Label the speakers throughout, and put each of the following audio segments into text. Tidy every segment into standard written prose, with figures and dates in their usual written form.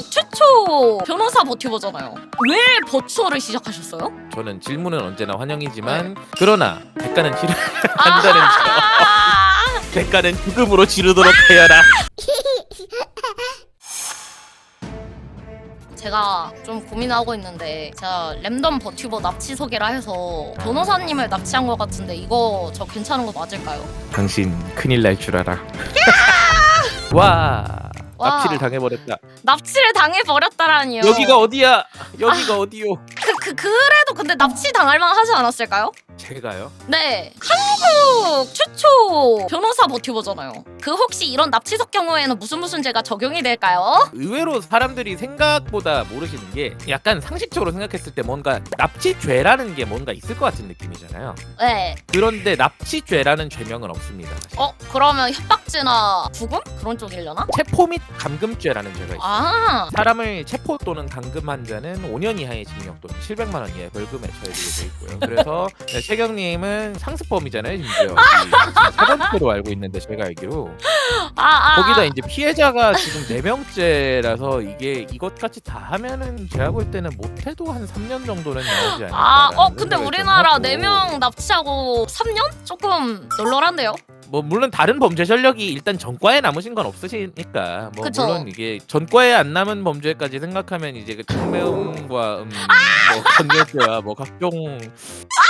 Speaker 1: 최초 변호사 버튜버잖아요. 왜 버추어를 시작하셨어요?
Speaker 2: 저는 질문은 언제나 환영이지만 그러나 대가는 치르 한다는 점. 대가는 죽음으로 지르도록 하여라.
Speaker 1: 제가 좀 고민하고 있는데 제가 랜덤 버튜버 납치 소개라 해서 변호사님을 납치한 것 같은데 이거 저 괜찮은 거 맞을까요?
Speaker 2: 당신 큰일 날 줄 알아. 와.
Speaker 1: 와.
Speaker 2: 납치를 당해버렸다.
Speaker 1: 납치를 당해버렸다라니요.
Speaker 2: 여기가 어디야? 여기가 어디요?
Speaker 1: 그래도 근데 납치 당할 만 하지 않았을까요?
Speaker 2: 제가요?
Speaker 1: 네, 한국 최초 변호사 버튜버잖아요. 그 혹시 이런 납치석 경우에는 무슨 죄가 적용이 될까요?
Speaker 2: 의외로 사람들이 생각보다 모르시는 게 약간 상식적으로 생각했을 때 뭔가 납치죄라는 게 뭔가 있을 것 같은 느낌이잖아요.
Speaker 1: 네.
Speaker 2: 그런데 납치죄라는 죄명은 없습니다. 사실.
Speaker 1: 그러면 협박죄나 부금 그런 쪽이려나?
Speaker 2: 체포 및 감금죄라는 죄가 있어요.
Speaker 1: 아,
Speaker 2: 사람을 체포 또는 감금한 자는 5년 이하의 징역 또는 700만 원 이하의 벌금에 처해지게 돼 있고요. 그래서 최경님은 상습범이잖아요, 심지어. 세 번째로 알고 있는데 제가 알기로 거기다 이제 피해자가 지금 4명째라서 이게 이것까지 다 하면은 제가 볼 때는 못해도 한 3년 정도는 나오지 않을까.
Speaker 1: 근데 우리나라 4명 납치하고 3년? 조금 널널한데요?
Speaker 2: 뭐 물론 다른 범죄 전력이 일단 전과에 남으신 건 없으시니까 뭐
Speaker 1: 그쵸.
Speaker 2: 물론 이게 전과에 안 남은 범죄까지 생각하면 이제 그 특매음과 뭐 건결죄와 뭐 각종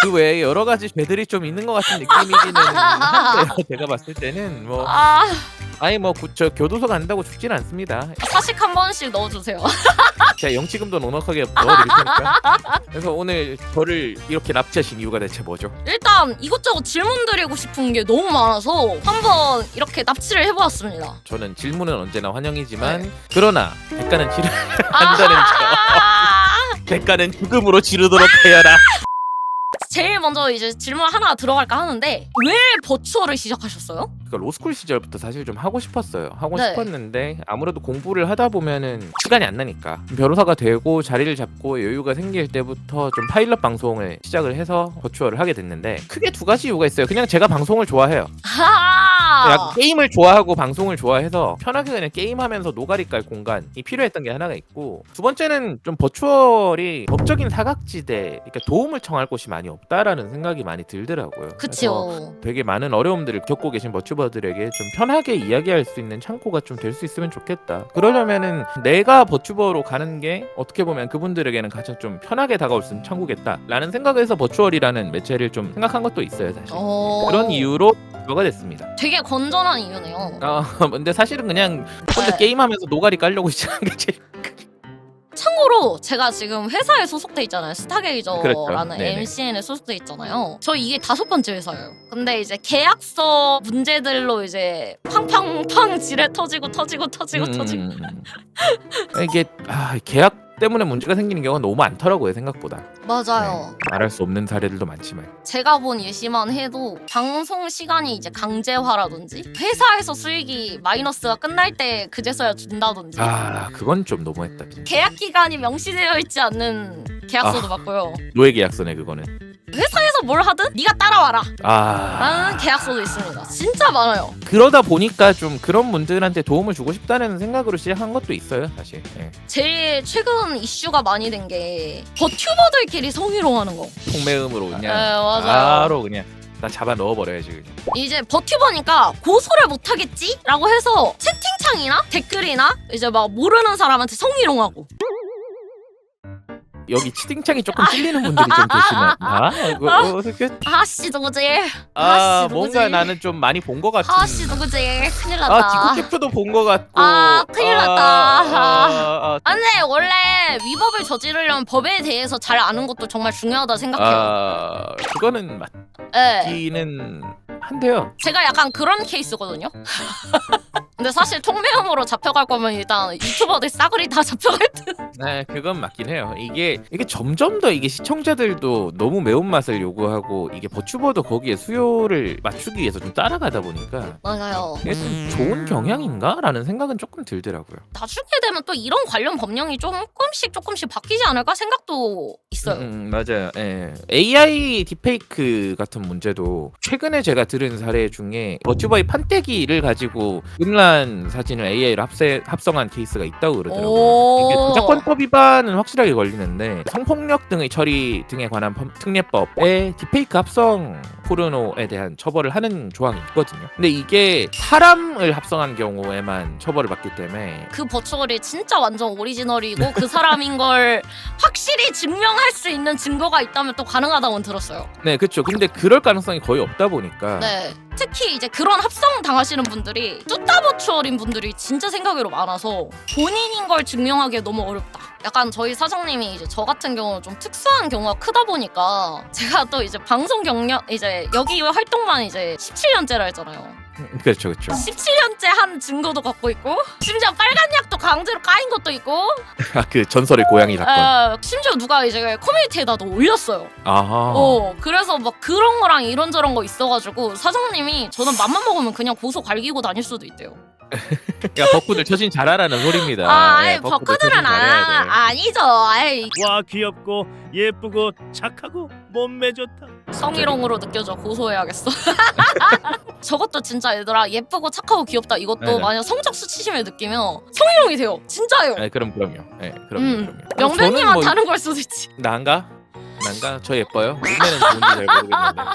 Speaker 2: 그 외에 여러 가지 죄들이 좀 있는 것 같은 느낌이기는 한데요. 제가 봤을 때는 뭐 아니 뭐 저 교도소 간다고 죽지는 않습니다.
Speaker 1: 사식 한 번씩 넣어주세요.
Speaker 2: 제가 영치금도 넉넉하게 넣어드릴 테니까. 그래서 오늘 저를 이렇게 납치하신 이유가 대체 뭐죠?
Speaker 1: 일단 이것저것 질문 드리고 싶은 게 너무 많아서 한번 이렇게 납치를 해보았습니다.
Speaker 2: 저는 질문은 언제나 환영이지만
Speaker 1: 네.
Speaker 2: 그러나 대가는 치르 한다는 점. 대가는 죽음으로 지르도록 하여라.
Speaker 1: 제일 먼저 이제 질문 하나 들어갈까 하는데 왜 버추어를 시작하셨어요?
Speaker 2: 그러니까 로스쿨 시절부터 사실 좀 하고 싶었어요. 하고
Speaker 1: 네.
Speaker 2: 싶었는데 아무래도 공부를 하다 보면은 시간이 안 나니까 변호사가 되고 자리를 잡고 여유가 생길 때부터 좀 파일럿 방송을 시작을 해서 버추어를 하게 됐는데 크게 두 가지 이유가 있어요. 그냥 제가 방송을 좋아해요. 약간 게임을 좋아하고 방송을 좋아해서 편하게 그냥 게임하면서 노가리 깔 공간이 필요했던 게 하나가 있고, 두 번째는 좀 버추얼이 법적인 사각지대, 그러니까 도움을 청할 곳이 많이 없다라는 생각이 많이 들더라고요. 그래서
Speaker 1: 그쵸.
Speaker 2: 되게 많은 어려움들을 겪고 계신 버튜버들에게 좀 편하게 이야기할 수 있는 창구가 좀 될 수 있으면 좋겠다. 그러려면은 내가 버튜버로 가는 게 어떻게 보면 그분들에게는 가장 좀 편하게 다가올 수 있는 창구겠다라는 생각에서 버추얼이라는 매체를 좀 생각한 것도 있어요, 사실. 그런 이유로 버가 됐습니다.
Speaker 1: 되게 건전한 이유네요.
Speaker 2: 근데 사실은 그냥 혼자
Speaker 1: 네.
Speaker 2: 게임하면서 노가리 깔려고 시작한 게 제일
Speaker 1: 참고로 제가 지금 회사에 소속돼 있잖아요. 스타게이저라는
Speaker 2: 그렇죠. 네네.
Speaker 1: MCN에 소속돼 있잖아요. 저 이게 5번째 회사예요. 근데 이제 계약서 문제들로 이제 팡팡팡 지뢰 터지고
Speaker 2: 이게 계약 때문에 문제가 생기는 경우가 너무 많더라고요, 생각보다.
Speaker 1: 맞아요.
Speaker 2: 말할 수 없는 사례들도 많지만.
Speaker 1: 제가 본 예시만 해도 방송 시간이 이제 강제화라든지 회사에서 수익이 마이너스가 끝날 때 그제서야 준다든지
Speaker 2: 그건 좀 너무했다. 진짜.
Speaker 1: 계약 기간이 명시되어 있지 않는 계약서도 맞고요.
Speaker 2: 노예 계약서네 그거는.
Speaker 1: 회사에서 뭘 하든 네가 따라와라
Speaker 2: 아
Speaker 1: 라는 계약서도 있습니다. 진짜 많아요.
Speaker 2: 그러다 보니까 좀 그런 분들한테 도움을 주고 싶다는 생각으로 시작한 것도 있어요, 사실. 예.
Speaker 1: 제일 최근 이슈가 많이 된 게 버튜버들끼리 성희롱하는 거.
Speaker 2: 통매음으로 그냥
Speaker 1: 맞아요.
Speaker 2: 바로 그냥 다 잡아 넣어버려야지. 그냥.
Speaker 1: 이제 버튜버니까 고소를 못하겠지? 라고 해서 채팅창이나 댓글이나 이제 막 모르는 사람한테 성희롱하고.
Speaker 2: 여기 치팅창이 조금 찔리는 분들이 좀 계시나? 어떻게?
Speaker 1: 아씨 누구지? 아씨 누구지?
Speaker 2: 뭔가 나는 좀 많이 본 것 같은.
Speaker 1: 아씨 누구지? 큰일 났다.
Speaker 2: 디코캡표도 본 것 같고.
Speaker 1: 큰일 났다. 근데 원래 위법을 저지르려면 법에 대해서 잘 아는 것도 정말 중요하다 생각해요.
Speaker 2: 그거는
Speaker 1: 네.
Speaker 2: 맞기는 한데요.
Speaker 1: 제가 약간 그런 케이스거든요. 근데 사실 통매음으로 잡혀갈 거면 일단 유튜버들 싸그리 다 잡혀갈 듯.
Speaker 2: 네, 그건 맞긴 해요. 이게 점점 더 이게 시청자들도 너무 매운맛을 요구하고 이게 버튜버도 거기에 수요를 맞추기 위해서 좀 따라가다 보니까
Speaker 1: 맞아요.
Speaker 2: 이게 좀 좋은 경향인가라는 생각은 조금 들더라고요.
Speaker 1: 나중에 되면 또 이런 관련 법령이 조금씩 바뀌지 않을까 생각도 있어요.
Speaker 2: 맞아요. 예. AI 딥페이크 같은 문제도 최근에 제가 들은 사례 중에 버튜버의 판때기를 가지고 음란 사진을 AI로 합성한 케이스가 있다고 그러더라고요. 이게 저작권법 위반은 확실하게 걸리는데 성폭력 등의 처리 등에 관한 특례법에 딥페이크 합성 포르노에 대한 처벌을 하는 조항이 있거든요. 근데 이게 사람을 합성한 경우에만 처벌을 받기 때문에
Speaker 1: 그 버추얼이 진짜 완전 오리지널이고 그 사람인 걸 확실히 증명할 수 있는 증거가 있다면 또 가능하다고는 들었어요.
Speaker 2: 네, 그렇죠. 근데 그럴 가능성이 거의 없다 보니까
Speaker 1: 네. 특히 이제 그런 합성 당하시는 분들이 뚜따 버추얼인 분들이 진짜 생각외로 많아서 본인인 걸 증명하기에 너무 어렵다. 약간 저희 사장님이 이제 저 같은 경우는 좀 특수한 경우가 크다 보니까 제가 또 이제 방송 경력 이제 여기 활동만 이제 17년째라 했잖아요.
Speaker 2: 그렇죠.
Speaker 1: 17년째 한 증거도 갖고 있고 심지어 빨간 약도 강제로 까인 것도 있고
Speaker 2: 그 전설의 고양이 사건.
Speaker 1: 심지어 누가 이제 커뮤니티에다도 올렸어요.
Speaker 2: 아하.
Speaker 1: 그래서 막 그런 거랑 이런저런 거 있어가지고 사장님이 저는 맘만 먹으면 그냥 고소 갈기고 다닐 수도 있대요.
Speaker 2: 야, 벅구들 처신 잘하라는 소리입니다.
Speaker 1: 아이
Speaker 2: 예,
Speaker 1: 버커들은 아니죠. 아이
Speaker 3: 와 귀엽고 예쁘고 착하고 몸매 좋다.
Speaker 1: 성희롱으로 느껴져. 고소해야겠어. 저것도 진짜 얘들아 예쁘고 착하고 귀엽다 이것도
Speaker 2: 네네.
Speaker 1: 만약 성적 수치심을 느끼면 성희롱이 돼요. 진짜예요.
Speaker 2: 네, 그럼요. 예, 그럼요.
Speaker 1: 명배님만
Speaker 2: 뭐
Speaker 1: 다른 걸 수도 있지.
Speaker 2: 난가? 저 예뻐요? 몸매는 좋은지 잘 모르겠는데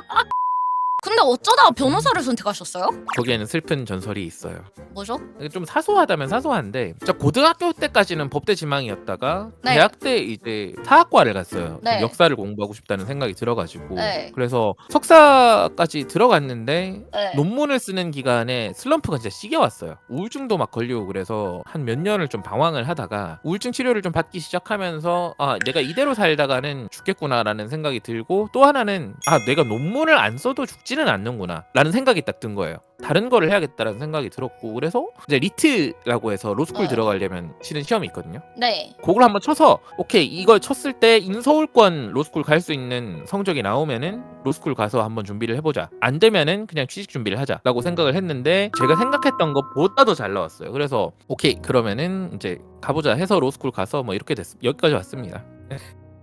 Speaker 1: 근데 어쩌다 변호사를 선택하셨어요?
Speaker 2: 거기에는 슬픈 전설이 있어요.
Speaker 1: 뭐죠?
Speaker 2: 이게 좀 사소하다면 사소한데 저 고등학교 때까지는 법대 지망이었다가
Speaker 1: 네.
Speaker 2: 대학 때 이제 사학과를 갔어요.
Speaker 1: 네.
Speaker 2: 역사를 공부하고 싶다는 생각이 들어가지고
Speaker 1: 네.
Speaker 2: 그래서 석사까지 들어갔는데
Speaker 1: 네.
Speaker 2: 논문을 쓰는 기간에 슬럼프가 진짜 시게 왔어요. 우울증도 막 걸리고 그래서 한 몇 년을 좀 방황을 하다가 우울증 치료를 좀 받기 시작하면서 내가 이대로 살다가는 죽겠구나라는 생각이 들고 또 하나는 내가 논문을 안 써도 죽지는 않는구나 라는 생각이 딱 든 거예요. 다른 거를 해야겠다라는 생각이 들었고 그래서 이제 리트라고 해서 로스쿨 들어가려면 치는 시험이 있거든요.
Speaker 1: 네.
Speaker 2: 그걸 한번 쳐서 오케이 이걸 쳤을 때 인서울권 로스쿨 갈 수 있는 성적이 나오면은 로스쿨 가서 한번 준비를 해보자. 안 되면은 그냥 취직 준비를 하자라고 생각을 했는데 제가 생각했던 것보다 더 잘 나왔어요. 그래서 오케이 그러면은 이제 가보자 해서 로스쿨 가서 뭐 이렇게 여기까지 왔습니다.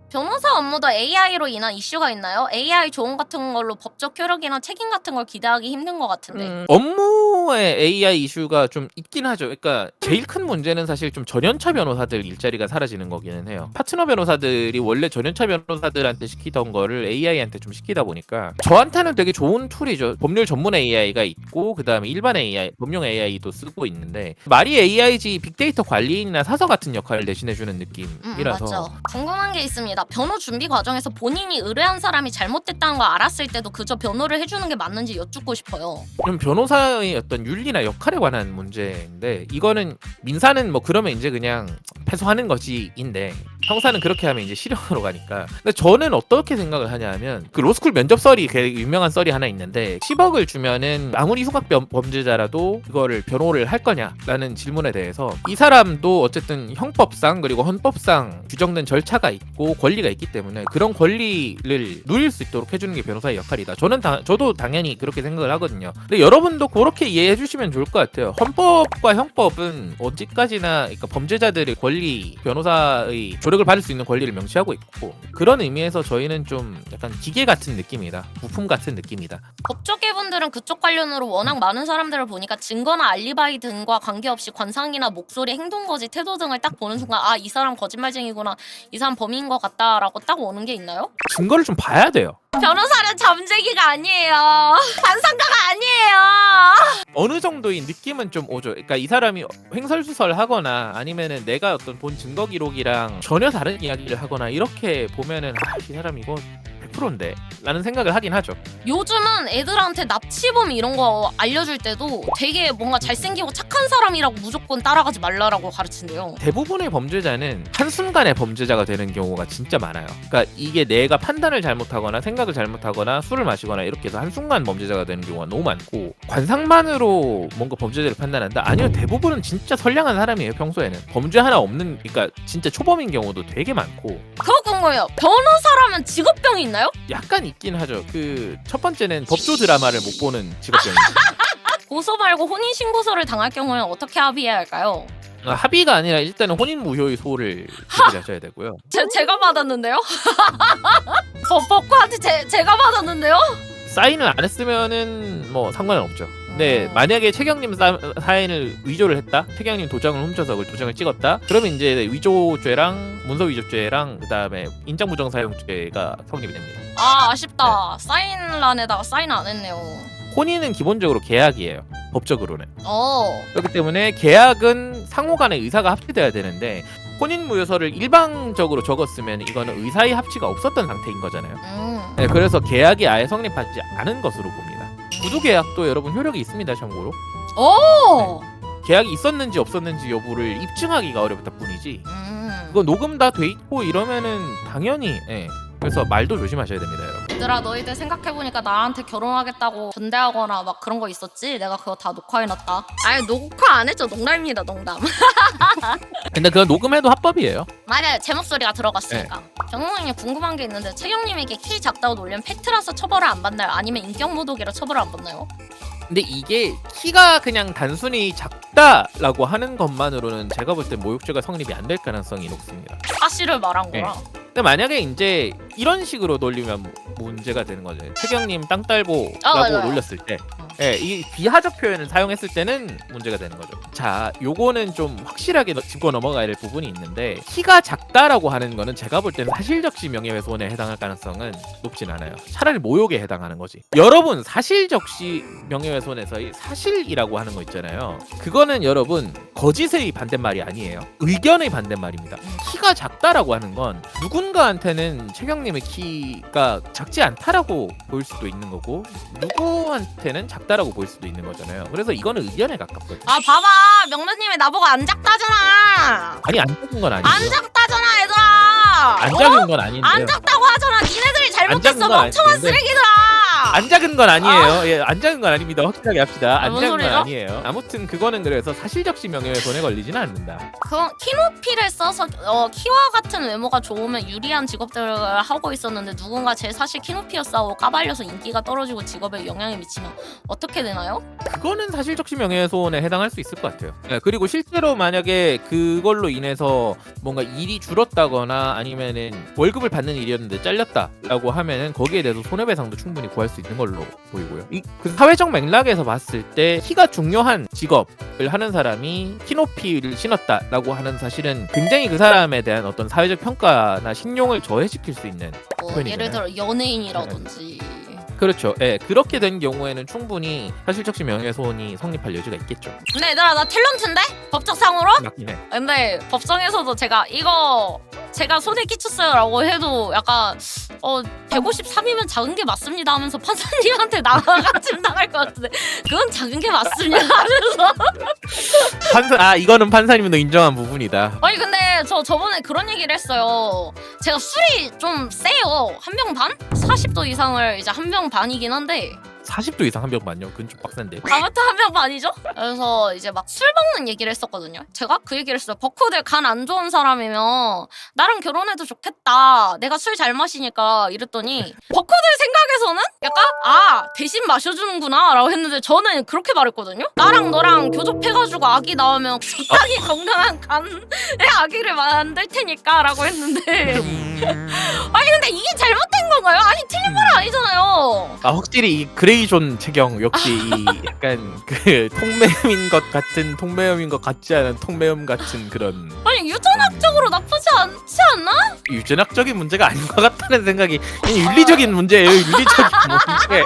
Speaker 1: 변호사 업무도 AI로 인한 이슈가 있나요? AI 조언 같은 걸로 법적 효력이나 책임 같은 걸 기대하기 힘든 것 같은데.
Speaker 2: 업무에 AI 이슈가 좀 있긴 하죠. 그러니까 제일 큰 문제는 사실 좀 전연차 변호사들 일자리가 사라지는 거기는 해요. 파트너 변호사들이 원래 전연차 변호사들한테 시키던 거를 AI한테 좀 시키다 보니까 저한테는 되게 좋은 툴이죠. 법률 전문 AI가 있고 그 다음에 일반 AI, 법용 AI도 쓰고 있는데 말이 AI지 빅데이터 관리인이나 사서 같은 역할을 대신해주는 느낌이라서
Speaker 1: 맞죠. 궁금한 게 있습니다. 변호 준비 과정에서 본인이 의뢰한 사람이 잘못됐다는 걸 알았을 때도 그저 변호를 해주는 게 맞는지 여쭙고 싶어요.
Speaker 2: 좀 변호사의 어떤 윤리나 역할에 관한 문제인데 이거는 민사는 뭐 그러면 이제 그냥 패소하는 거지인데 형사는 그렇게 하면 이제 실형으로 가니까. 근데 저는 어떻게 생각을 하냐면 그 로스쿨 면접 썰이 되게 유명한 썰이 하나 있는데 10억을 주면은 아무리 흉악 범죄자라도 이거를 변호를 할 거냐라는 질문에 대해서 이 사람도 어쨌든 형법상 그리고 헌법상 규정된 절차가 있고 권리가 있기 때문에 그런 권리를 누릴 수 있도록 해주는 게 변호사의 역할이다. 저도 당연히 그렇게 생각을 하거든요. 근데 여러분도 그렇게 이해해 주시면 좋을 것 같아요. 헌법과 형법은 어디까지나 그러니까 범죄자들의 권리, 변호사의 조력을 받을 수 있는 권리를 명시하고 있고 그런 의미에서 저희는 좀 약간 기계 같은 느낌이다. 부품 같은 느낌이다.
Speaker 1: 법조계분들은 그쪽 관련으로 워낙 많은 사람들을 보니까 증거나 알리바이 등과 관계없이 관상이나 목소리, 행동거지, 태도 등을 딱 보는 순간 이 사람 거짓말쟁이구나, 이 사람 범인인 것 같다라고 딱 오는 게 있나요?
Speaker 2: 증거를 좀 봐야 돼요.
Speaker 1: 변호사는 잠재기가 아니에요. 반상가가 아니에요.
Speaker 2: 어느 정도의 느낌은 좀 오죠. 그러니까 이 사람이 횡설수설하거나 아니면은 내가 어떤 본 증거 기록이랑 전혀 다른 이야기를 하거나 이렇게 보면은 이 사람 이거 100%인데 라는 생각을 하긴 하죠.
Speaker 1: 요즘은 애들한테 납치범 이런 거 알려줄 때도 되게 뭔가 잘생기고 착한 사람이라고 무조건 따라가지 말라라고 가르친대요.
Speaker 2: 대부분의 범죄자는 한순간에 범죄자가 되는 경우가 진짜 많아요. 그러니까 이게 내가 판단을 잘못하거나 생각을 잘못하거나 술을 마시거나 이렇게 해서 한순간 범죄자가 되는 경우가 너무 많고, 관상만으로 뭔가 범죄자를 판단한다? 아니요, 대부분은 진짜 선량한 사람이에요. 평소에는 범죄 하나 없는, 그러니까 진짜 초범인 경우도 되게 많고.
Speaker 1: 그거 궁금해요. 변호사라면 직업병이 있나요?
Speaker 2: 약간 있긴 하죠. 그 첫 번째는 법조 드라마를 못 보는 직업병이죠.
Speaker 1: 고소 말고 혼인신고서를 당할 경우에는 어떻게 합의해야 할까요?
Speaker 2: 합의가 아니라 일단은 혼인 무효의 소를 제기하셔야 되고요.
Speaker 1: 제가 받았는데요? 법관한테 제가 받았는데요?
Speaker 2: 사인을 안 했으면은 뭐 상관은 없죠. 근데 만약에 최경님 사인을 위조를 했다, 최경님 도장을 훔쳐서 그 도장을 찍었다, 그러면 이제 위조죄랑 문서 위조죄랑 그다음에 인장 부정 사용죄가 성립이 됩니다.
Speaker 1: 아, 아쉽다. 사인란에다가 사인 안 했네요.
Speaker 2: 혼인은 기본적으로 계약이에요. 법적으로는.
Speaker 1: 어.
Speaker 2: 그렇기 때문에 계약은 상호간의 의사가 합치돼야 되는데, 혼인무효서를 일방적으로 적었으면 이거는 의사의 합치가 없었던 상태인 거잖아요. 네, 그래서 계약이 아예 성립하지 않은 것으로 봅니다. 구두계약도 여러분 효력이 있습니다. 참고로
Speaker 1: 오.
Speaker 2: 계약이 있었는지 없었는지 여부를 입증하기가 어렵다 뿐이지, 그거 녹음 다 돼 있고 이러면은 당연히, 예. 그래서 말도 조심하셔야 됩니다, 여러분.
Speaker 1: 얘들아, 너희들 생각해보니까 나한테 결혼하겠다고 전대하거나 막 그런 거 있었지? 내가 그거 다 녹화해놨다. 아니, 녹화 안 했죠. 농담입니다, 농담.
Speaker 2: 근데 그거 녹음해도 합법이에요.
Speaker 1: 만약에 제 목소리가 들어갔으니까. 경호님이 궁금한 게 있는데, 최경님에게 키 작다고 놀리면 팩트라서 처벌을 안 받나요? 아니면 인격모독이라 처벌을 안 받나요?
Speaker 2: 근데 이게 키가 그냥 단순히 작다라고 하는 것만으로는 제가 볼 때 모욕죄가 성립이 안 될 가능성이 높습니다.
Speaker 1: 사실을 말한 거라.
Speaker 2: 근데 만약에 이제 이런 식으로 놀리면 문제가 되는 거죠. 최경님 땅딸보라고
Speaker 1: 맞아요.
Speaker 2: 놀렸을 때, 이 비하적 표현을 사용했을 때는 문제가 되는 거죠. 자, 요거는 좀 확실하게 짚고 넘어가야 될 부분이 있는데, 키가 작다라고 하는 거는 제가 볼 때는 사실적시 명예훼손에 해당할 가능성은 높진 않아요. 차라리 모욕에 해당하는 거지. 여러분, 사실적시 명예훼손에서의 사실이라고 하는 거 있잖아요. 그거는 여러분 거짓의 반대말이 아니에요. 의견의 반대말입니다. 키가 작다라고 하는 건 누군가한테는 최경님의 키가 작지 않다라고 보일 수도 있는 거고, 누구한테는 작다라고 보일 수도 있는 거잖아요. 그래서 이거는 의견에 가깝거든요.
Speaker 1: 아, 봐봐. 명배님이 나보고 안 작다잖아.
Speaker 2: 아니, 안 작은 건 아니죠.
Speaker 1: 안 작다잖아, 얘들아.
Speaker 2: 안 작은 건 아닌데요.
Speaker 1: 안 작다고 하잖아. 니네들이 잘못했어.
Speaker 2: 건
Speaker 1: 멍청한
Speaker 2: 아닌데.
Speaker 1: 쓰레기들아.
Speaker 2: 안 작은 건 아니에요. 예, 안 작은 건 아닙니다. 확실하게 합시다. 안
Speaker 1: 뭔
Speaker 2: 작은 건
Speaker 1: 소리죠?
Speaker 2: 아니에요. 아무튼 그거는 그래서 사실적시 명예훼손에 걸리지는 않는다.
Speaker 1: 그럼 키높이를 써서 키와 같은 외모가 좋으면 유리한 직업들을 하고 있었는데, 누군가 제 사실 키높이였다고 까발려서 인기가 떨어지고 직업에 영향이 미치면 어떻게 되나요?
Speaker 2: 그거는 사실적시 명예훼손에 해당할 수 있을 것 같아요. 네, 그리고 실제로 만약에 그걸로 인해서 뭔가 일이 줄었다거나 아니면은 월급을 받는 일이었는데 잘렸다라고 하면은 거기에 대해서 손해배상도 충분히 구할 수 있는 걸로 보이고요. 그 사회적 맥락에서 봤을 때 키가 중요한 직업을 하는 사람이 키높이를 신었다라고 하는 사실은 굉장히 그 사람에 대한 어떤 사회적 평가나 신용을 저해시킬 수 있는 표현이잖아요.
Speaker 1: 예를 들어 연예인이라든지.
Speaker 2: 그렇죠. 예, 그렇게 된 경우에는 충분히 사실적시 명예훼손이 성립할 여지가 있겠죠.
Speaker 1: 근데 얘들아, 나 탤런트인데? 법적상으로?
Speaker 2: 맞긴 해.
Speaker 1: 근데 법정에서도 제가 이거 제가 손에 끼쳤어요 라고 해도 약간 153이면 작은 게 맞습니다 하면서 판사님한테 나가지고 나갈 것 같은데, 그건 작은 게 맞습니다 하면서.
Speaker 2: 이거는 판사님도 인정한 부분이다.
Speaker 1: 아니, 근데 저번에 그런 얘기를 했어요. 제가 술이 좀 세요. 한 병 반? 40도 이상을 이제 한 병 반이긴 한데
Speaker 2: 40도 이상 한 병 맞요? 그건 좀 빡센데.
Speaker 1: 아무튼 한 병 반이죠? 그래서 이제 막 술 먹는 얘기를 했었거든요. 제가 그 얘기를 했어요. 버커들 간 안 좋은 사람이면 나랑 결혼해도 좋겠다. 내가 술 잘 마시니까. 이랬더니 버커들 생각에서는 약간 대신 마셔주는구나 라고 했는데, 저는 그렇게 말했거든요. 나랑 너랑 교접해가지고 아기 나오면 적당히 건강한 간의 아기를 만들 테니까 라고 했는데 아니, 근데 이게 잘못된 건가요? 아니, 틀린 말은 아니잖아요.
Speaker 2: 확실히 이 그레이존 채경 역시 이 약간 그 통매음인 것 같은 통매음인 것 같지 않은 통매음 같은 그런,
Speaker 1: 아니, 유전학적으로 나쁘지 않지 않나?
Speaker 2: 유전학적인 문제가 아닌 것 같다는 생각이, 그냥 윤리적인 문제예요. 윤리적인 문제.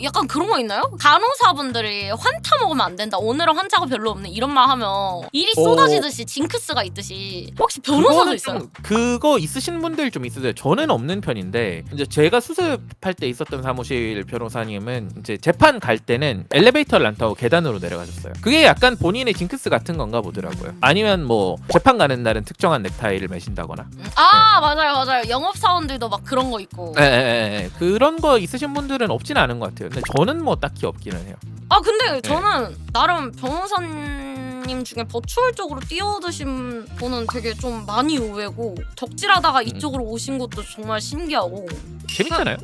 Speaker 1: 약간 그런 거 있나요? 간호사분들이 환타 먹으면 안 된다. 오늘은 환자가 별로 없네. 이런 말 하면 일이 쏟아지듯이 징크스가 있듯이. 혹시 변호사도 있어요?
Speaker 2: 그거 거 있으신 분들 좀 있으세요. 저는 없는 편인데 이제 제가 수습할 때 있었던 사무실 변호사님은 이제 재판 갈 때는 엘리베이터를 안 타고 계단으로 내려가셨어요. 그게 약간 본인의 징크스 같은 건가 보더라고요. 아니면 뭐 재판 가는 날은 특정한 넥타이를 매신다거나.
Speaker 1: 아 맞아요. 영업사원들도 막 그런 거 있고.
Speaker 2: 예. 그런 거 있으신 분들은 없진 않은 것 같아요. 근데 저는 뭐 딱히 없기는 해요.
Speaker 1: 아 근데 저는 나름 변호사님 중에 버추얼 쪽으로 뛰어드신 분은 되게 좀 많이 의외고 덕질하다가 이쪽으로 오신 것도 정말 신기하고.
Speaker 2: 재밌잖아요.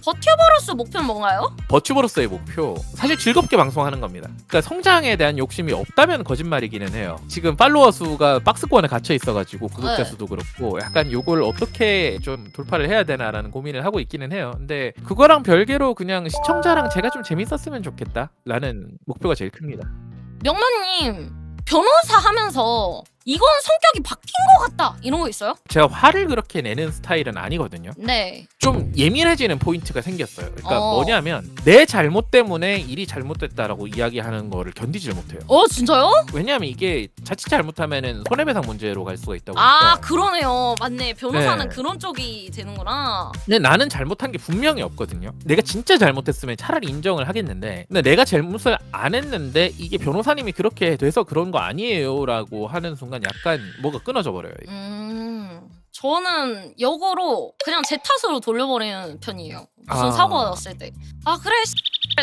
Speaker 1: 버튜버로서 목표는 뭔가요?
Speaker 2: 버튜버로서의 목표 사실 즐겁게 방송하는 겁니다. 그러니까 성장에 대한 욕심이 없다면 거짓말이기는 해요. 지금 팔로워 수가 박스권에 갇혀 있어가지고 구독자
Speaker 1: 네.
Speaker 2: 수도 그렇고 약간 요걸 어떻게 좀 돌파를 해야 되나라는 고민을 하고 있기는 해요. 근데 그거랑 별개로 그냥 시청자랑 제가 좀 재밌었으면 좋겠다라는 목표가 제일 큽니다.
Speaker 1: 명만님 변호사 하면서 이건 성격이 바뀐 것 같다 이런 거 있어요?
Speaker 2: 제가 화를 그렇게 내는 스타일은 아니거든요.
Speaker 1: 네.
Speaker 2: 좀 예민해지는 포인트가 생겼어요. 그러니까
Speaker 1: 어.
Speaker 2: 뭐냐면 내 잘못 때문에 일이 잘못됐다라고 이야기하는 거를 견디질 못해요.
Speaker 1: 진짜요?
Speaker 2: 왜냐하면 이게 자칫 잘못하면은 손해배상 문제로 갈 수가 있다
Speaker 1: 아
Speaker 2: 보니까.
Speaker 1: 그러네요. 맞네. 변호사는
Speaker 2: 네.
Speaker 1: 그런 쪽이 되는구나.
Speaker 2: 근데 나는 잘못한 게 분명히 없거든요. 내가 진짜 잘못했으면 차라리 인정을 하겠는데, 근데 내가 잘못을 안 했는데 이게 변호사님이 그렇게 돼서 그런 거 아니에요라고 하는 순간 약간 뭐가 끊어져 버려요.
Speaker 1: 저는 역으로 그냥 제 탓으로 돌려버리는 편이에요. 무슨
Speaker 2: 아.
Speaker 1: 사고가 났을 때. 아 그래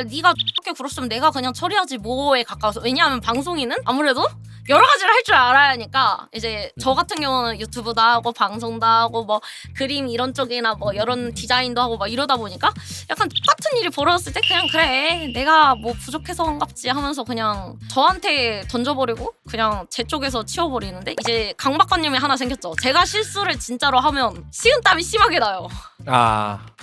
Speaker 1: 네가 그렇게 굴었으면 내가 그냥 처리하지 뭐에 가까워서. 왜냐하면 방송인은 아무래도 여러 가지를 할 줄 알아야 하니까 이제 저 같은 경우는 유튜브도 하고 방송도 하고 뭐 그림 이런 쪽이나 뭐 이런 디자인도 하고 막 이러다 보니까 약간 똑같은 일이 벌어졌을 때 그냥 그래 내가 뭐 부족해서 한갑지 하면서 그냥 저한테 던져버리고 그냥 제 쪽에서 치워버리는데 이제 강박관념이 하나 생겼죠. 제가 실수를 진짜로 하면 식은땀이 심하게 나요.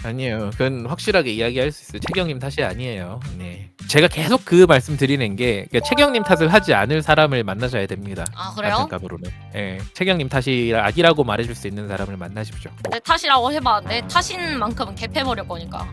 Speaker 2: 아니에요. 그건 확실하게 이야기할 수 있어요. 채경님 탓이 아니에요. 네. 제가 계속 그 말씀 드리는 게 그러니까 채경님 탓을 하지 않을 사람을 만나셔야 됩니다.
Speaker 1: 아 그래요?
Speaker 2: 감으로는. 예. 채경님 탓이 아니라고 말해줄 수 있는 사람을 만나십시오.
Speaker 1: 내 탓이라고 해봐. 내 탓인 만큼은 개패버릴 거니까.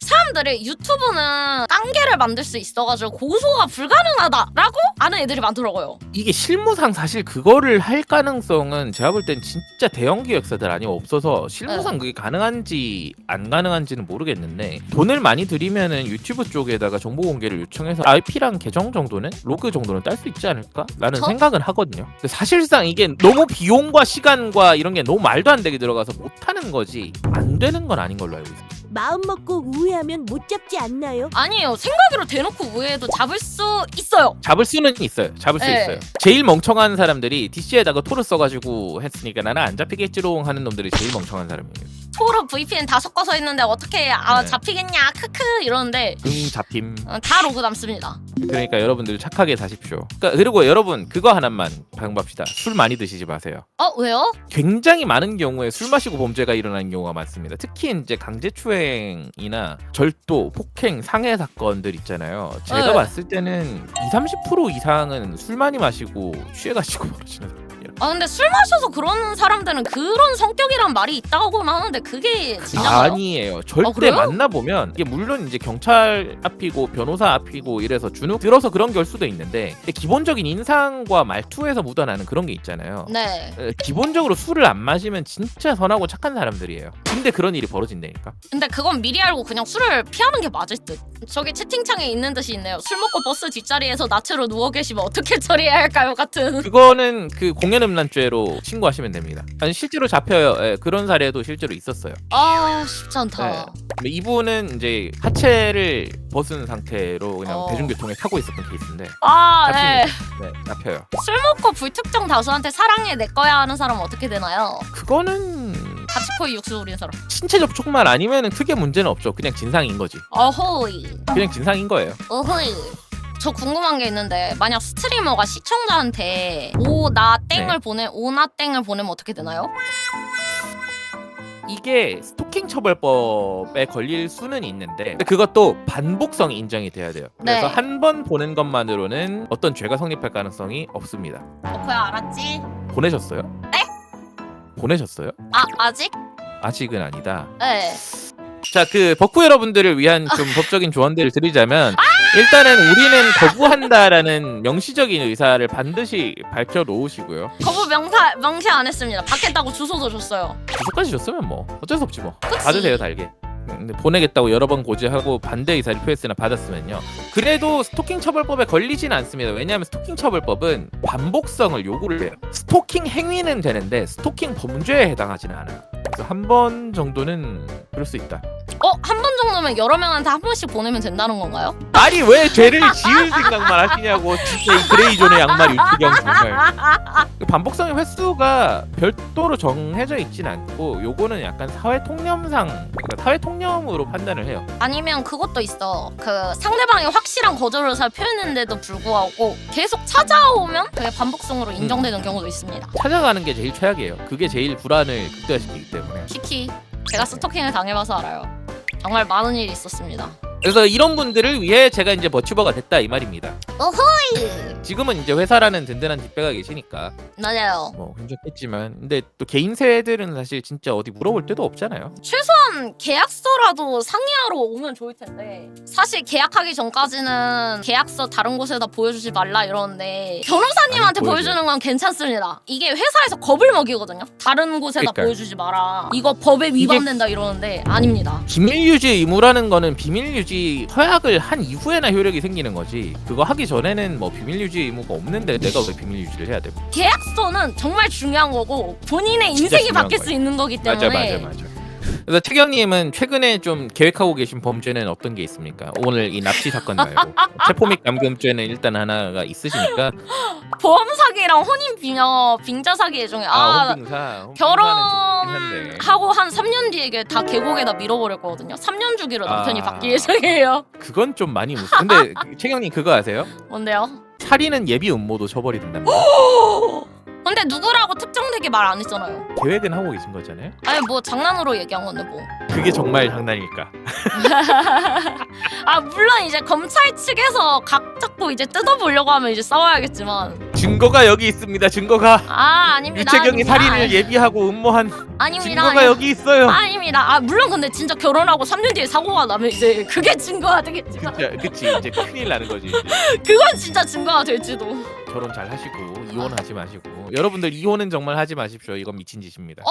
Speaker 1: 사람들이 유튜브는 깡개를 만들 수 있어가지고 고소가 불가능하다라고 아는 애들이 많더라고요.
Speaker 2: 이게 실무상 사실 그거를 할 가능성은 제가 볼 땐 진짜 대형 기획사들 아니면 없어서 실무상 그게 가능한지 안 가능한지는 모르겠는데 돈을 많이 들이면은 유튜브 쪽에다가 정보 공개를 요청해서 IP랑 계정 정도는 로그 정도는 딸 수 있지 않을까라는 생각은 하거든요. 근데 사실상 이게 너무 비용과 시간과 이런 게 너무 말도 안 되게 들어가서 못 하는 거지 안 되는 건 아닌 걸로 알고 있습니다.
Speaker 4: 마음 먹고 우회하면 못 잡지 않나요?
Speaker 1: 아니에요. 생각으로 대놓고 우회해도 잡을 수 있어요.
Speaker 2: 잡을 수는 있어요. 잡을 수
Speaker 1: 네.
Speaker 2: 있어요. 제일 멍청한 사람들이 DC에다가 토를 써가지고 했으니까 나는 안 잡히겠지롱 하는 놈들이 제일 멍청한 사람이에요.
Speaker 1: 토로 VPN 다 섞어서 했는데 어떻게
Speaker 2: 네.
Speaker 1: 잡히겠냐 크크 이러는데
Speaker 2: 잡힘.
Speaker 1: 다 로그 남습니다.
Speaker 2: 그러니까 여러분들 착하게 사십시오. 그리고 여러분 그거 하나만 방법합시다. 술 많이 드시지 마세요.
Speaker 1: 왜요?
Speaker 2: 굉장히 많은 경우에 술 마시고 범죄가 일어나는 경우가 많습니다. 특히 이제 강제추행이나 절도, 폭행, 상해 사건들 있잖아요. 제가
Speaker 1: 네.
Speaker 2: 봤을 때는 20-30% 이상은 술 많이 마시고 취해가지고 벌어지는 사건이에요.
Speaker 1: 근데 술 마셔서 그런 사람들은 그런 성격이란 말이 있다고는 하는데 그게 진짜가요?
Speaker 2: 아니에요. 절대
Speaker 1: 그래요?
Speaker 2: 만나보면 이게 물론 이제 경찰 앞이고 변호사 앞이고 이래서 주눅 들어서 그런 걸 수도 있는데 기본적인 인상과 말투에서 묻어나는 그런 게 있잖아요.
Speaker 1: 네.
Speaker 2: 기본적으로 술을 안 마시면 진짜 선하고 착한 사람들이에요. 근데 그런 일이 벌어진다니까.
Speaker 1: 근데 그건 미리 알고 그냥 술을 피하는 게 맞을 듯. 저기 채팅창에 있는 듯이 있네요. 술 먹고 버스 뒷자리에서 나체로 누워 계시면 어떻게 처리해야 할까요? 같은.
Speaker 2: 그거는 그 공연음란죄로 신고하시면 됩니다. 아니 실제로 잡혀요. 예, 그런 사례도 실제로 있었어요.
Speaker 1: 쉽지 않다.
Speaker 2: 근데 이분은 이제 하체를 벗은 상태로 그냥 대중교통에 타고 있었던 케이스인데
Speaker 1: 네.
Speaker 2: 잡혀요.
Speaker 1: 술 먹고 불특정 다수한테 사랑해 내 거야 하는 사람은 어떻게 되나요?
Speaker 2: 그거는
Speaker 1: 가치코이 육수 우린 사람.
Speaker 2: 신체 접촉만 아니면 크게 문제는 없죠. 그냥 진상인 거지.
Speaker 1: 어허이.
Speaker 2: 그냥 진상인 거예요.
Speaker 1: 어허이. 저 궁금한 게 있는데 만약 스트리머가 시청자한테 오나 땡을 오나 땡을 보내면 어떻게 되나요?
Speaker 2: 이게 스토킹 처벌법에 걸릴 수는 있는데 근데 그것도 반복성이 인정이 돼야 돼요. 그래서
Speaker 1: 네.
Speaker 2: 한 번 보낸 것만으로는 어떤 죄가 성립할 가능성이 없습니다.
Speaker 1: 그야 알았지?
Speaker 2: 보내셨어요?
Speaker 1: 네?
Speaker 2: 보내셨어요?
Speaker 1: 아직?
Speaker 2: 아직은 아니다.
Speaker 1: 네.
Speaker 2: 자, 그 덕후 여러분들을 위한 좀 법적인 조언들을 드리자면 일단은 우리는 거부한다라는 명시적인 의사를 반드시 밝혀놓으시고요.
Speaker 1: 거부 명시 안 했습니다. 받겠다고 주소도 줬어요.
Speaker 2: 주소까지 줬으면 뭐 어쩔 수 없지 뭐.
Speaker 1: 그치?
Speaker 2: 받으세요 달게. 근데 보내겠다고 여러 번 고지하고 반대 의사를 표했으나 받았으면요. 그래도 스토킹 처벌법에 걸리진 않습니다. 왜냐하면 스토킹 처벌법은 반복성을 요구를 해요. 스토킹 행위는 되는데 스토킹 범죄에 해당하지는 않아요. 그래서 한 번 정도는 그럴 수 있다.
Speaker 1: 한 번 정도면 여러 명한테 한 번씩 보내면 된다는 건가요?
Speaker 2: 아니 왜 죄를 지을 생각만 하시냐고. 진짜 이 그레이존의 양말 유치경 정말. 반복성의 횟수가 별도로 정해져 있진 않고 요거는 약간 사회 통념상, 그러니까 사회 통념으로 판단을 해요.
Speaker 1: 아니면 그것도 있어. 그 상대방이 확실한 거절 의사를 표현했는데도 불구하고 계속 찾아오면 그게 반복성으로 인정되는 경우도 있습니다.
Speaker 2: 찾아가는 게 제일 최악이에요. 그게 제일 불안을 극대화시키기 때문에.
Speaker 1: 특히 제가 스토킹을 당해봐서 알아요. 정말 많은 일이 있었습니다.
Speaker 2: 그래서 이런 분들을 위해 제가 이제 버튜버가 됐다 이 말입니다.
Speaker 1: 어허이!
Speaker 2: 지금은 이제 회사라는 든든한 뒷배가 계시니까
Speaker 1: 맞아요.
Speaker 2: 뭐 괜찮겠지만, 근데 또 개인세들은 사실 진짜 어디 물어볼 데도 없잖아요.
Speaker 1: 최소한 계약서라도 상의하러 오면 좋을 텐데 사실 계약하기 전까지는 계약서 다른 곳에다 보여주지 말라 이러는데 변호사님한테
Speaker 2: 아니,
Speaker 1: 보여주는 건 괜찮습니다. 이게 회사에서 겁을 먹이거든요. 다른 곳에다
Speaker 2: 그러니까요.
Speaker 1: 보여주지 마라. 이거 법에 위반된다 이러는데 아닙니다.
Speaker 2: 비밀 유지 의무라는 거는 비밀 유지 허약을 한 이후에나 효력이 생기는 거지. 그거 하기 전에는 뭐 비밀 유지 의무가 없는데 내가 왜 비밀 유지를 해야 되고.
Speaker 1: 계약서는 정말 중요한 거고 본인의
Speaker 2: 진짜
Speaker 1: 인생이
Speaker 2: 중요한
Speaker 1: 바뀔
Speaker 2: 거예요.
Speaker 1: 수 있는 거기 때문에
Speaker 2: 맞아. 그래서 태경님은 최근에 좀 계획하고 계신 범죄는 어떤 게 있습니까? 오늘 이 납치 사건 말고 체포 및 감금죄는 일단 하나가 있으시니까.
Speaker 1: 보험 사기랑 혼인 비녀 빙자 사기 예정에
Speaker 2: 홍등사
Speaker 1: 결혼하고 한 3년 뒤에 이게 다 계곡에다 밀어버렸거든요. 3년 주기로 남편이 바뀔 예정이에요.
Speaker 2: 그건 좀 많이 무서워. 근데 최경님 그거 아세요?
Speaker 1: 뭔데요?
Speaker 2: 살인은 예비 음모도 처벌이 된답니다.
Speaker 1: 근데 누구라고 특정되게 말 안 했잖아요.
Speaker 2: 계획은 하고 계신 거잖아요.
Speaker 1: 아니 뭐 장난으로 얘기한 건데 뭐.
Speaker 2: 그게 정말 장난일까?
Speaker 1: 물론 이제 검찰 측에서 각 잡고 이제 뜯어보려고 하면 이제 싸워야겠지만.
Speaker 2: 증거가 여기 있습니다. 증거가.
Speaker 1: 아닙니다.
Speaker 2: 유채경이
Speaker 1: 아닙니다.
Speaker 2: 살인을 예비하고 음모한
Speaker 1: 아닙니다.
Speaker 2: 증거가 여기 있어요.
Speaker 1: 아닙니다. 물론 근데 진짜 결혼하고 3년 뒤에 사고가 나면 이제 그게 증거가 되겠지만
Speaker 2: 진짜 그치 이제 큰일 나는 거지. 이제.
Speaker 1: 그건 진짜 증거가 될지도.
Speaker 2: 결혼 잘 하시고 이혼하지 마시고. 여러분들 이혼은 정말 하지 마십시오. 이건 미친 짓입니다.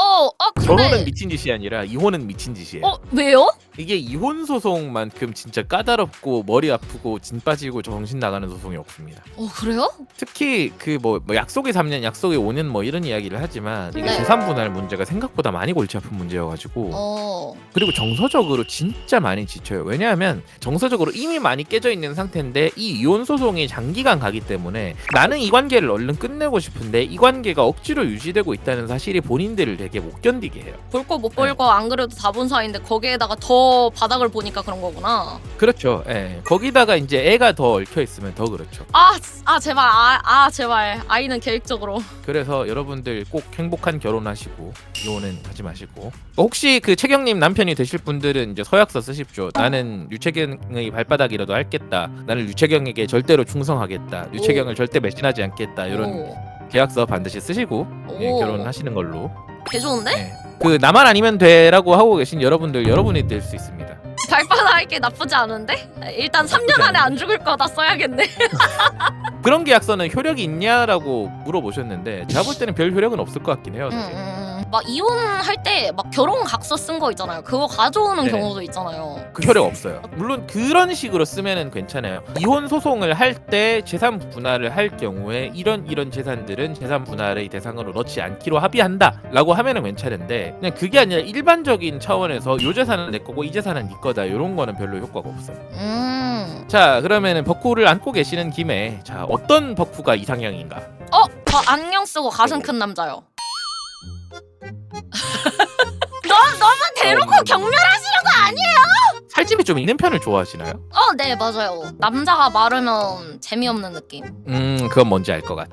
Speaker 1: 근데
Speaker 2: 결혼은 미친 짓이 아니라 이혼은 미친 짓이에요.
Speaker 1: 왜요?
Speaker 2: 이게 이혼 소송만큼 진짜 까다롭고 머리 아프고 진 빠지고 정신 나가는 소송이 없습니다.
Speaker 1: 그래요?
Speaker 2: 특히 그 뭐 약속이 3년, 약속이 5년 뭐 이런 이야기를 하지만 이게
Speaker 1: 네.
Speaker 2: 재산 분할 문제가 생각보다 많이 골치 아픈 문제여가지고 그리고 정서적으로 진짜 많이 지쳐요. 왜냐하면 정서적으로 이미 많이 깨져 있는 상태인데 이 이혼 소송이 장기간 가기 때문에 나는 이 관계를 얼른 끝내고 싶은데 이 관계가 억지로 유지되고 있다는 사실이 본인들을 되게 못 견디게 해요.
Speaker 1: 볼 거 못 볼 거 안 그래도 다 본 사이인데 거기에다가 더 바닥을 보니까 그런 거구나.
Speaker 2: 그렇죠. 예. 거기다가 이제 애가 더 얽혀 있으면 더 그렇죠.
Speaker 1: 제발 제발 아이는 계획적으로.
Speaker 2: 그래서 여러분들 꼭 행복한 결혼하시고 이혼은 하지 마시고. 혹시 그 채경님 남편이 되실 분들은 이제 서약서 쓰십시오. 나는 유채경의 발바닥이라도 핥겠다. 나는 유채경에게 절대로 충성하겠다. 유채경을 절대 매진하지 않겠다. 이런 계약서 반드시 쓰시고 결혼을 하시는 걸로.
Speaker 1: 개 좋은데?
Speaker 2: 예. 그 나만 아니면 돼라고 하고 계신 여러분들 여러분이 될 수 있습니다.
Speaker 1: 발바닥 할게 나쁘지 않은데? 일단 3년 안에 안 죽을 거다 써야겠네.
Speaker 2: 그런 계약서는 효력이 있냐라고 물어보셨는데 제가 볼 때는 별 효력은 없을 것 같긴 해요. 사실.
Speaker 1: 막 이혼할 때 막 결혼 각서 쓴 거 있잖아요. 그거 가져오는
Speaker 2: 네.
Speaker 1: 경우도 있잖아요.
Speaker 2: 그 효력 없어요. 물론 그런 식으로 쓰면은 괜찮아요. 이혼 소송을 할 때 재산 분할을 할 경우에 이런 재산들은 재산 분할의 대상으로 넣지 않기로 합의한다라고 하면은 괜찮은데 그냥 그게 아니라 일반적인 차원에서 요 재산은 내 거고 이 재산은 네 거다 이런 거는 별로 효과가 없어요. 자 그러면은 벅후를 안고 계시는 김에 자 어떤 벅후가 이상형인가?
Speaker 1: 저 안경 쓰고 가슴 큰 남자요. 너무 대놓고 경멸하시는 거 아니에요?
Speaker 2: 살집이 좀 있는 편을 좋아하시나요?
Speaker 1: 네 맞아요. 남자가 마르면 재미없는 느낌.
Speaker 2: 그건 뭔지 알 것 같아.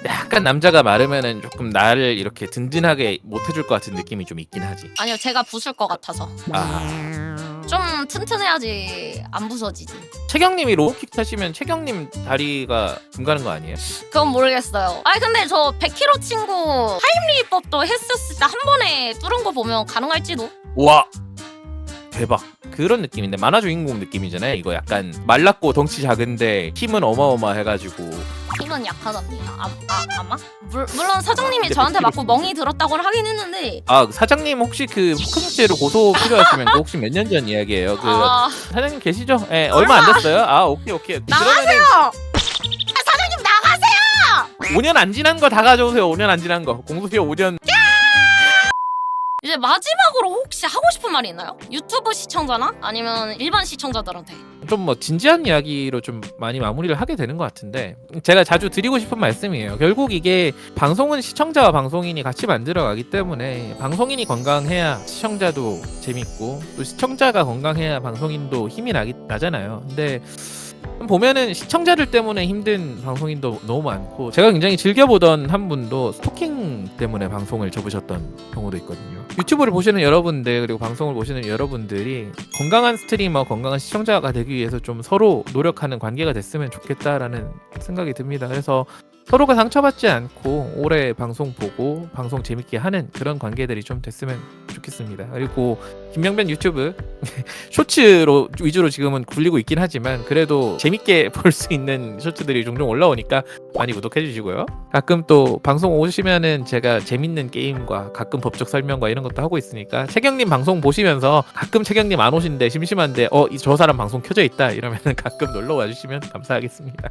Speaker 2: 약간 남자가 마르면은 조금 나를 이렇게 든든하게 못 해줄 것 같은 느낌이 좀 있긴 하지.
Speaker 1: 아니요 제가 부술 것 같아서. 좀 튼튼해야지 안 부서지지.
Speaker 2: 채경님이 로우킥 타시면 채경님 다리가 금 가는 거 아니에요?
Speaker 1: 그건 모르겠어요. 근데 저 100kg 친구 타임리법도 했었을 때 한 번에 뚫은 거 보면 가능할지도.
Speaker 2: 와 대박. 그런 느낌인데 만화 주인공 느낌이잖아요. 이거 약간 말랐고 덩치 작은데 힘은 어마어마해가지고
Speaker 1: 힘은 약한 언니야. 아마? 물론 사장님이 저한테 맞고 멍이 들었다고는 하긴 했는데
Speaker 2: 아 사장님 혹시 그 포크문제로 고소 필요하시면 그 혹시 몇 년 전 이야기예요. 그
Speaker 1: 아
Speaker 2: 사장님 계시죠? 예, 얼마 안 됐어요. 아 오케이.
Speaker 1: 나가세요! 사장님 나가세요!
Speaker 2: 5년 안 지난 거 다 가져오세요. 5년 안 지난 거. 공소시효 5년.
Speaker 1: 이제 마지막으로 혹시 하고 싶은 말이 있나요? 유튜브 시청자나 아니면 일반 시청자들한테
Speaker 2: 좀 뭐 진지한 이야기로 좀 많이 마무리를 하게 되는 것 같은데 제가 자주 드리고 싶은 말씀이에요. 결국 이게 방송은 시청자와 방송인이 같이 만들어가기 때문에 방송인이 건강해야 시청자도 재밌고 또 시청자가 건강해야 방송인도 힘이 나잖아요. 근데 보면은 시청자들 때문에 힘든 방송인도 너무 많고 제가 굉장히 즐겨보던 한 분도 스토킹 때문에 방송을 접으셨던 경우도 있거든요. 유튜브를 보시는 여러분들 그리고 방송을 보시는 여러분들이 건강한 스트리머, 건강한 시청자가 되기 위해서 좀 서로 노력하는 관계가 됐으면 좋겠다라는 생각이 듭니다. 그래서 서로가 상처받지 않고 오래 방송 보고 방송 재밌게 하는 그런 관계들이 좀 됐으면 좋겠습니다. 그리고 김명변 유튜브 쇼츠로 위주로 지금은 굴리고 있긴 하지만 그래도 재밌게 볼 수 있는 쇼츠들이 종종 올라오니까 많이 구독해 주시고요. 가끔 또 방송 오시면은 제가 재밌는 게임과 가끔 법적 설명과 이런 것도 하고 있으니까 채경님 방송 보시면서 가끔 채경님 안 오신데 심심한데 저 사람 방송 켜져 있다 이러면은 가끔 놀러 와주시면 감사하겠습니다.